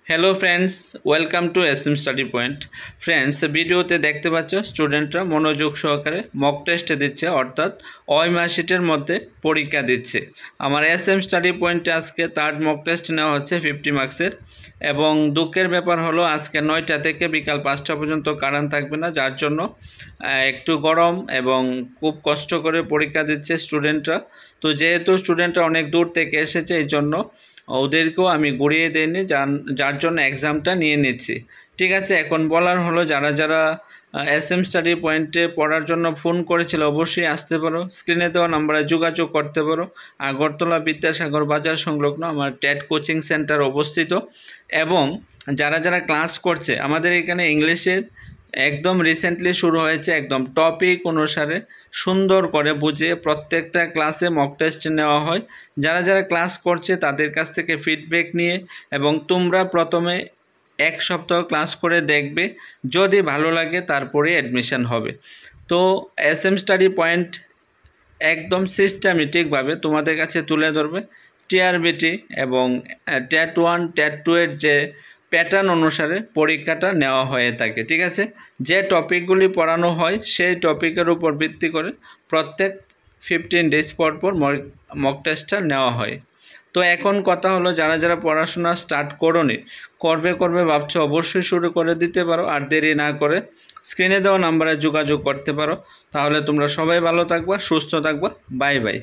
Hello friends, welcome to SM study point. Friends, ভিডিওতে দেখতে পাচ্ছ স্টুডেন্টরা মনোযোগ সহকারে মক টেস্ট দিচ্ছে, অর্থাৎ মার্কশিটের মধ্যে পরীক্ষা দিচ্ছে। আমার এসএম স্টাডি পয়েন্টে আজকে থার্ড মক টেস্ট নেওয়া হচ্ছে 50 মার্কসের, এবং দুঃখের ব্যাপার হলো আজকে 9টা থেকে বিকাল 5টা পর্যন্ত কারেন্ট থাকবে না, যার জন্য একটু গরম এবং খুব কষ্ট করে পরীক্ষা দিচ্ছে স্টুডেন্টরা। তো যেহেতু স্টুডেন্টরা অনেক দূর থেকে এসেছে, এই জন্য ওদেরকেও আমি ঘুরিয়ে দিইনি, যার জন্য এক্সামটা নিয়ে নিচ্ছি। ঠিক আছে, এখন বলার হলো যারা যারা এসএম স্টাডি পয়েন্টে পড়ার জন্য ফোন করেছিল অবশ্যই আসতে পারো, স্ক্রিনে দেওয়া নাম্বারে যোগাযোগ করতে পারো। আগরতলা বিদ্যাসাগর বাজার সংলগ্ন আমার টেট কোচিং সেন্টার অবস্থিত। এবং যারা যারা ক্লাস করছে, আমাদের এখানে ইংলিশের একদম রিসেন্টলি শুরু হয়েছে, একদম টপিক অনুসারে সুন্দর করে বুঝিয়ে প্রত্যেকটা ক্লাসে মক টেস্ট নেওয়া হয়। যারা যারা ক্লাস করছে তাদের কাছ থেকে ফিডব্যাক নিয়ে, এবং তোমরা প্রথমে 1 সপ্তাহ ক্লাস করে দেখবে, যদি ভালো লাগে তারপরে অ্যাডমিশন হবে। তো এসএম স্টাডি পয়েন্ট একদম সিস্টেমেটিকভাবে তোমাদের কাছে তুলে ধরবে টিআরবিটি এবং টেট 1 টেট 2 এর যে প্যাটার্ন অনুসারে পরীক্ষাটা নেওয়া হয়ে থাকে। ঠিক আছে, যে টপিকগুলি পড়ানো হয় সেই টপিকের উপর ভিত্তি করে প্রত্যেক 15 ডেজ পর পর মক টেস্টটা নেওয়া হয়। তো এখন কথা হলো, যারা যারা পড়াশোনা স্টার্ট করবে ভাবছো, অবশ্যই শুরু করে দিতে পারো, আর দেরি না করে স্ক্রিনে দেওয়া নাম্বারে যোগাযোগ করতে পারো। তাহলে তোমরা সবাই ভালো থাকবা, সুস্থ থাকবা। Bye bye.